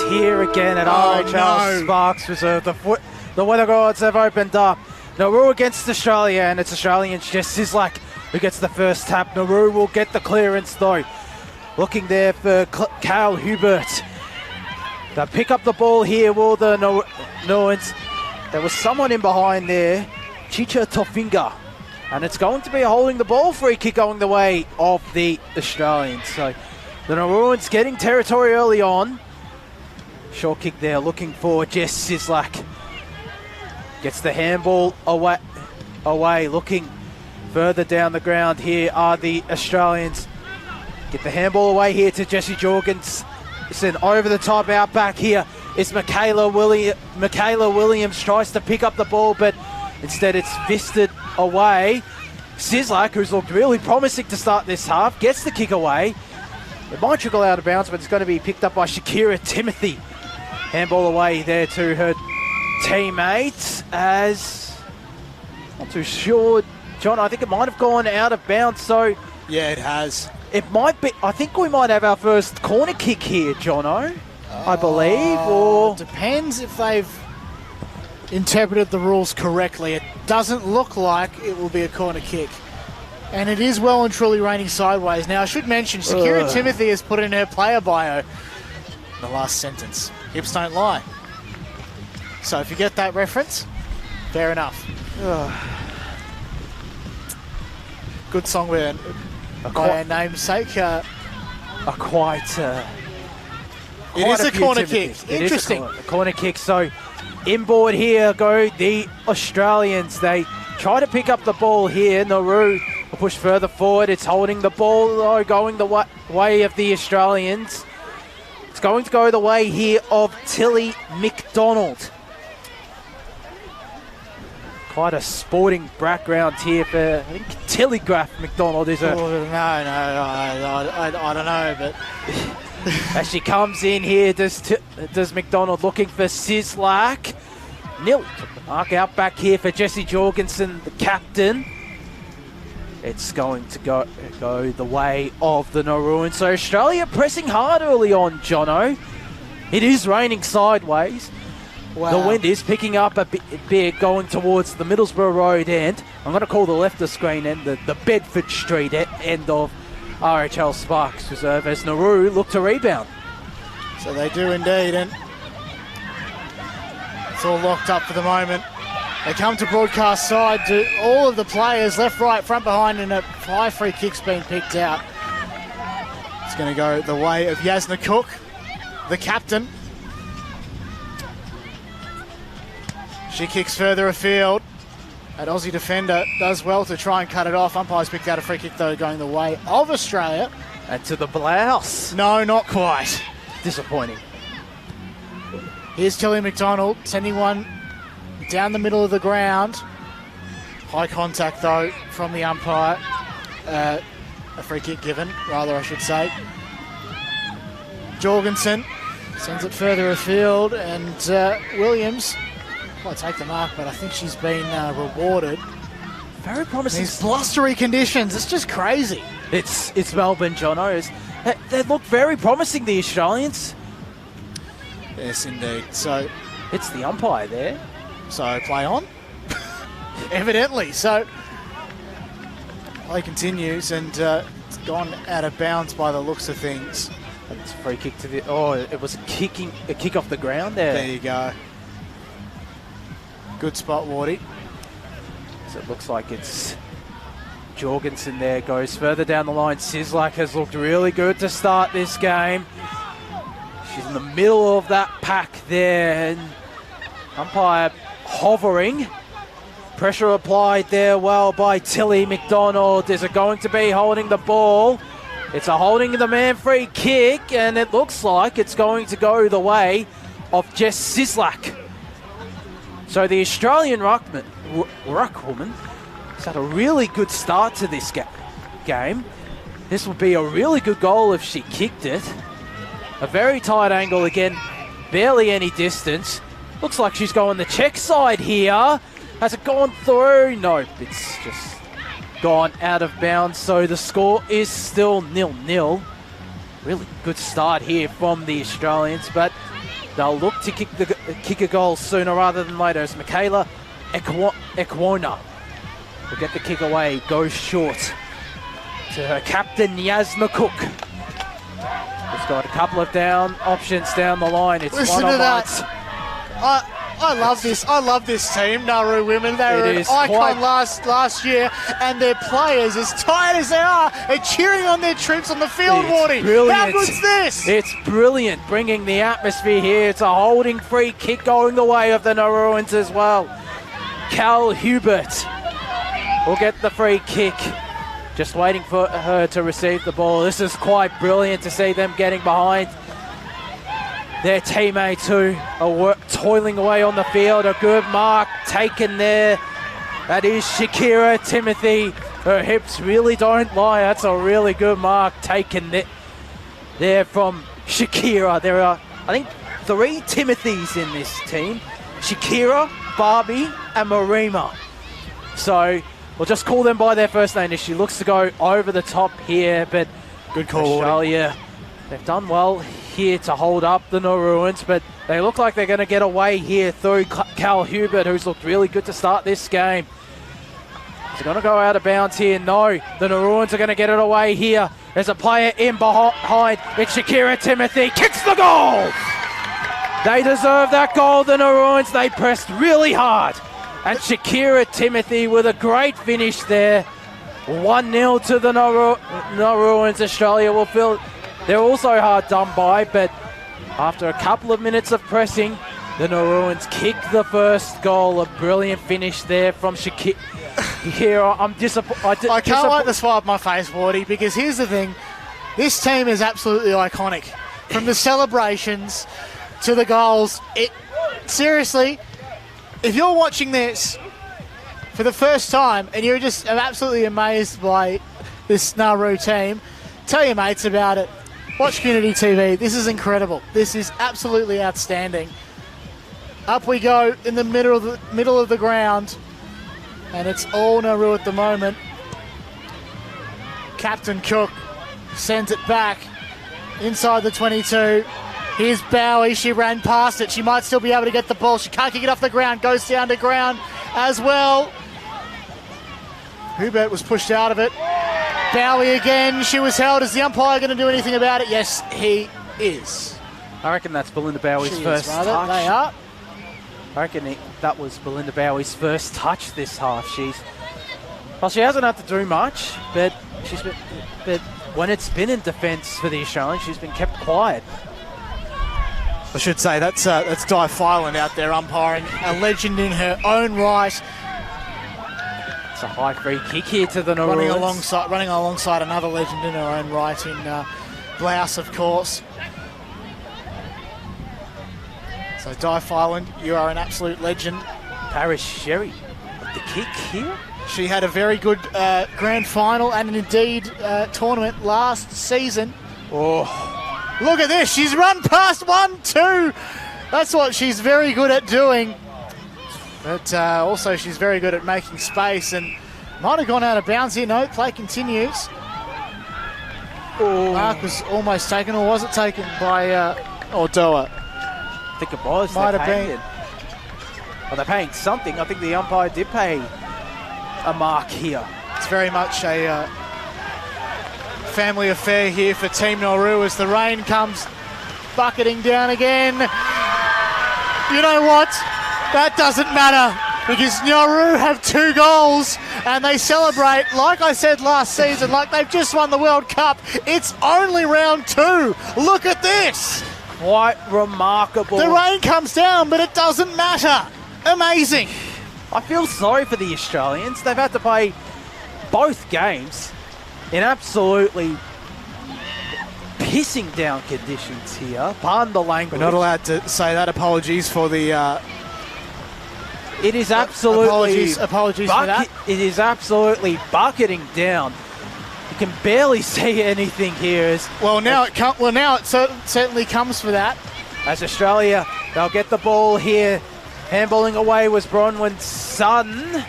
here again at RHL Sparks Reserve. The weather gods have opened up. Nauru against Australia, and it's Australians Jess Sislak who gets the first tap. Nauru will get the clearance though. Looking there for Kyle Hubert. They'll pick up the ball here, will the Nauruans. There was someone in behind there, Chicha Tofinga. And it's going to be a holding the ball free kick going the way of the Australians. So the Nauruans getting territory early on. Short kick there, looking for Jess Sislak. Gets the handball away, looking further down the ground. Here are the Australians. Get the handball away here to Jessie Jorgensen. Over the top, out back here is Michaela Williams. Tries to pick up the ball, but instead it's fisted away. Sislak, who's looked really promising to start this half, gets the kick away. It might trickle out of bounds, but it's going to be picked up by Shakira Timothy. Handball away there to her teammates as... Not too sure, John. I think it might have gone out of bounds, so... Yeah, it has. It might be... I think we might have our first corner kick here, Jono. I believe, or... Depends if they've interpreted the rules correctly. It doesn't look like it will be a corner kick. And it is well and truly raining sideways. Now, I should mention, Shakira Timothy has put in her player bio the last sentence. Hips don't lie. So if you get that reference, fair enough. Good song by our namesake. It is a corner kick. Interesting. A corner kick. So inboard here go the Australians. They try to pick up the ball here. Nauru will push further forward. It's holding the ball though, going the way of the Australians. It's going to go the way here of Tilly McDonald. Quite a sporting background here for, I think, Tillygraph McDonald is a... I don't know, but... As she comes in here, does McDonald looking for Sislak. Nil. Mark out back here for Jessie Jorgensen, the captain. It's going to go the way of the Nauruans. So Australia pressing hard early on, Jono. It is raining sideways. Wow. The wind is picking up a bit going towards the Middlesbrough Road end. I'm going to call the left of screen end, the Bedford Street end of RHL Sparks Reserve as Nauru look to rebound. So they do indeed, and it's all locked up for the moment. They come to broadcast side to all of the players, left, right, front, behind, and a high free kick's been picked out. It's going to go the way of Yasna Cook, the captain. She kicks further afield. An Aussie defender does well to try and cut it off. Umpires picked out a free kick, though, going the way of Australia. And to the blouse. No, not quite. Disappointing. Here's Tilly McDonald sending one down the middle of the ground. High contact, though, from the umpire. A free kick given, rather, I should say. Jorgensen sends it further afield, and Williams... Well, take the mark, but I think she's been rewarded. Very promising. These blustery conditions, it's just crazy. It's Melbourne, Jono. They look very promising, the Australians. Yes, indeed. So it's the umpire there. So play on. Evidently. So play continues, and it's gone out of bounds by the looks of things. And it's a free kick to the... Oh, it was a kick off the ground there. There you go. Good spot, Wardy. So it looks like it's Jorgensen there, goes further down the line. Sislak has looked really good to start this game. She's in the middle of that pack there, and umpire hovering. Pressure applied there well by Tilly McDonald. Is it going to be holding the ball? It's a holding the man free kick, and it looks like it's going to go the way of Jess Sislak. So the Australian ruckwoman has had a really good start to this game. This would be a really good goal if she kicked it. A very tight angle again, barely any distance. Looks like she's going the check side here. Has it gone through? Nope, it's just gone out of bounds. So the score is still 0-0. Really good start here from the Australians, but They'll look to kick a goal sooner rather than later as Michaela Ekwona will get the kick away, goes short to her captain, Yasma Cook. It's got a couple of options down the line. It's Listen to that. I love this. I love this team, Nauru women. They were an icon last year, and their players, as tired as they are cheering on their troops on the field, Wardy. How good's this? It's brilliant, bringing the atmosphere here. It's a holding free kick going the way of the Nauruans as well. Cal Hubert will get the free kick. Just waiting for her to receive the ball. This is quite brilliant to see them getting behind their teammates who are toiling away on the field. A good mark taken there. That is Shakira Timothy. Her hips really don't lie. That's a really good mark taken there from Shakira. There are, I think, 3 Timothys in this team. Shakira, Barbie, and Marima. So we'll just call them by their first name as she looks to go over the top here. But good call, Australia. They've done well here to hold up the Nauruans, but they look like they're going to get away here through Cal Hubert, who's looked really good to start this game. Is it going to go out of bounds here? No. The Nauruans are going to get it away here. There's a player in behind. It's Shakira Timothy. Kicks the goal! They deserve that goal, the Nauruans. They pressed really hard. And Shakira Timothy with a great finish there. 1-0 to the Nauruans. Australia will feel they're also hard done by, but after a couple of minutes of pressing, the Nauruans kick the first goal. A brilliant finish there from Shakira. I'm disappointed. I can't let this fly up my face, Wardy, because here's the thing. This team is absolutely iconic. From the celebrations to the goals. Seriously, if you're watching this for the first time and you're just absolutely amazed by this Nauru team, tell your mates about it. Watch Community TV. This is incredible. This is absolutely outstanding. Up we go in the middle of the ground, and it's all Nauru at the moment. Captain Cook sends it back inside the 22. Here's Bowie. She ran past it. She might still be able to get the ball. She can't kick it off the ground. Goes down to ground as well. Hubert was pushed out of it. Bowie again. She was held. Is the umpire going to do anything about it? Yes, he is. I reckon that's Belinda Bowie's first touch. They are. I reckon that was Belinda Bowie's first touch this half. She hasn't had to do much, but when it's been in defence for the Australians, she's been kept quiet. I should say that's Di Filan out there umpiring, a legend in her own right. It's a high free kick here to the Nauruans. Running alongside another legend in her own right in Blouse, of course. So Di Filan, you are an absolute legend. Paris Sherry with the kick here. She had a very good grand final and indeed tournament last season. Oh. Look at this. She's run past 1-2. That's what she's very good at doing. But also she's very good at making space and might have gone out of bounds here. No, play continues. Mark was almost taken, or was it taken by Ordoa? I think it was. Might have been. They're paying something. I think the umpire did pay a mark here. It's very much a family affair here for Team Nauru as the rain comes bucketing down again. You know what? That doesn't matter because Nauru have 2 goals and they celebrate, like I said last season, like they've just won the World Cup. It's only round 2. Look at this. Quite remarkable. The rain comes down, but it doesn't matter. Amazing. I feel sorry for the Australians. They've had to play both games in absolutely pissing down conditions here. Pardon the language. We're not allowed to say that. Apologies for the... it is absolutely... Apologies for that. It is absolutely bucketing down. You can barely see anything here. Now it certainly comes for that. As Australia, they'll get the ball here. Handballing away was Bronwyn's son.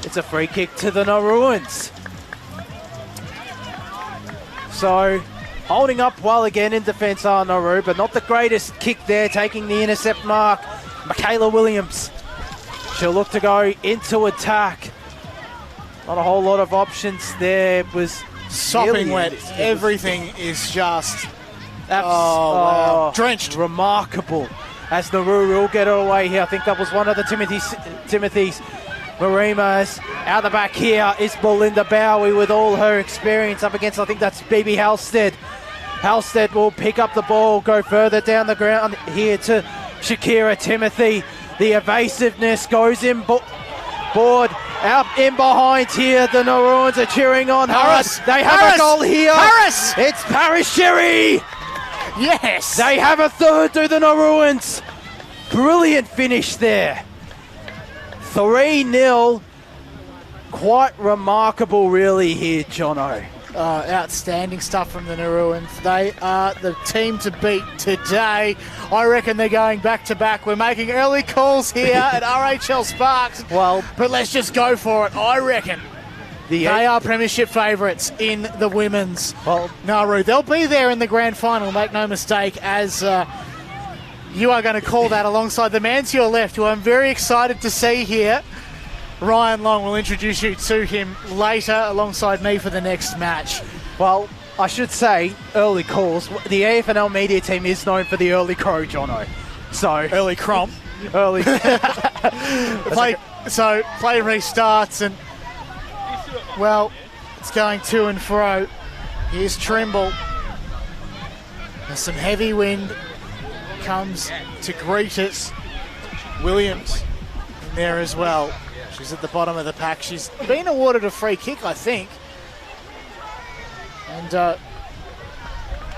It's a free kick to the Nauruans. So Holding up well again in defence are Nauru, but not the greatest kick there, taking the intercept mark. Michaela Williams. She'll look to go into attack. Not a whole lot of options there. It was sopping wet. Everything is just wow. Drenched. Remarkable. As Nauru will get it away here. I think that was one of the Timothy's. Marima's out the back here is Belinda Bowie with all her experience up against, I think that's BB Halstead. Halstead will pick up the ball, go further down the ground here to Shakira Timothy. The evasiveness goes in board. Out in behind here, the Nauruans are cheering on Harris. They have a goal here. Harris. It's Paris Sherry. Yes. They have a third to the Nauruans. Brilliant finish there. 3-0. Quite remarkable really here, Jono. Outstanding stuff from the Nauruans. They are the team to beat today. I reckon they're going back-to-back. We're making early calls here at RHL Sparks. Well, but let's just go for it. I reckon they are premiership favourites in the women's Nauru. They'll be there in the grand final, make no mistake, as you are going to call that alongside the man to your left, who I'm very excited to see here. Ryan Long will introduce you to him later alongside me for the next match. Well, I should say, early calls. The AFNL media team is known for the early crow, Jono. So early cromp. Early. Play restarts and, well, it's going to and fro. Here's Trimble. There's some heavy wind comes to greet us. Williams in there as well. She's at the bottom of the pack. She's been awarded a free kick, I think. And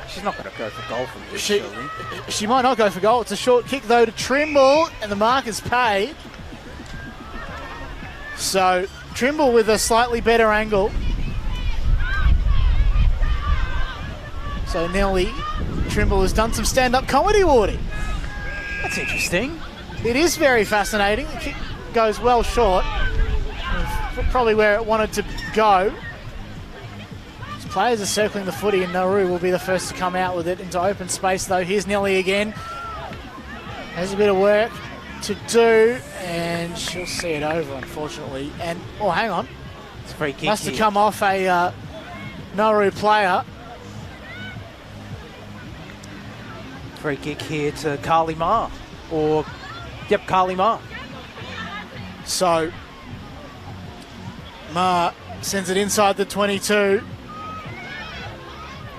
she's not going to go for goal from this, surely. She might not go for goal. It's a short kick, though, to Trimble, and the mark is paid. So, Trimble with a slightly better angle. So, Nelly, Trimble has done some stand-up comedy, Wardy. That's interesting. It is very fascinating. The kick goes well short. Probably where it wanted to go. As players are circling the footy, and Nauru will be the first to come out with it into open space, though. Here's Nelly again. Has a bit of work to do, and she'll see it over, unfortunately. And, oh, hang on. It's a free kick. Must have come off a Nauru player. Free kick here to Carly Ma. Carly Ma. So, Ma sends it inside the 22.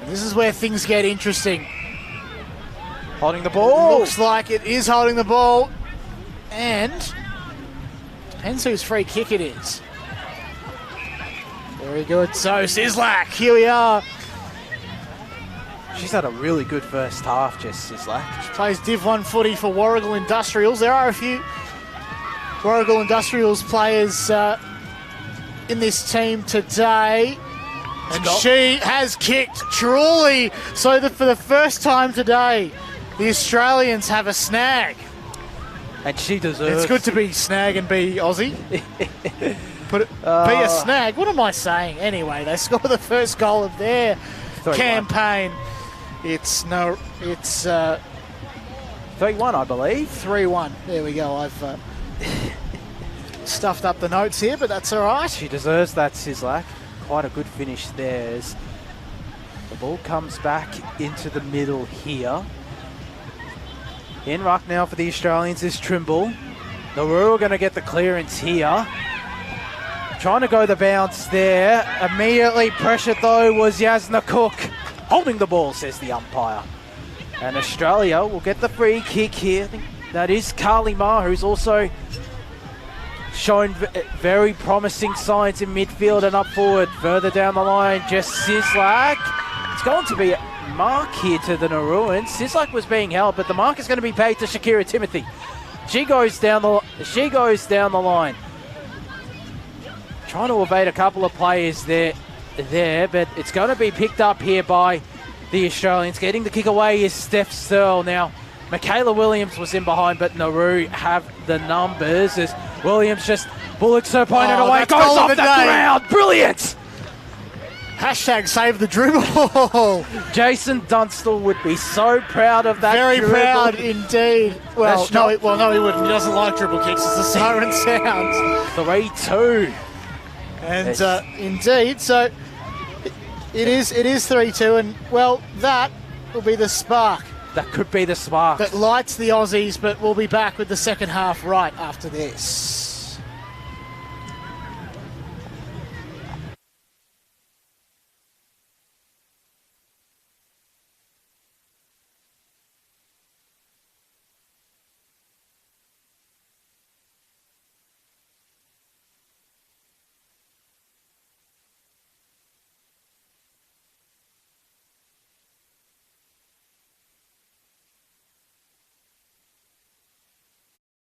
And this is where things get interesting. Holding the ball. It looks like it is holding the ball. And depends whose free kick it is. Very good. So, Sislak, here we are. She's had a really good first half, Jess Sislak. She plays Div 1 footy for Warragul Industrials. There are a few Warragul Industrials players in this team today. And she has kicked truly. So that for the first time today, the Australians have a snag. And she deserves. It's good to be snag and be Aussie. Be a snag. What am I saying? Anyway, they score the first goal of their campaign. It's 3-1, I believe. 3-1. There we go. I've stuffed up the notes here, but that's all right. She deserves that, Sislak. Quite a good finish there. As the ball comes back into the middle here. In ruck now for the Australians is Trimble. Nauru are going to get the clearance here. Trying to go the bounce there. Immediately pressured, though, was Yasna Cook. Holding the ball, says the umpire. And Australia will get the free kick here. I think that is Carly Ma, who's also shown very promising signs in midfield and up forward. Further down the line, Jess Sislak. It's going to be a mark here to the Nauruans. Sislak was being held, but the mark is going to be paid to Shakira Timothy. She goes down the line. Trying to evade a couple of players there, but it's going to be picked up here by the Australians. Getting the kick away is Steph Searle. Now, Michaela Williams was in behind, but Nauru have the numbers as Williams just bullets her opponent away. Goes off the ground. Brilliant! Hashtag save the dribble. Jason Dunstall would be so proud of that. Very dribble. proud indeed. Well, no, he wouldn't. He doesn't like dribble kicks. It's the siren sounds. 3-2. And indeed, so it is 3-2, and well, that will be the spark That could be the spark. that lights the Aussies. But we'll be back with the second half right after this.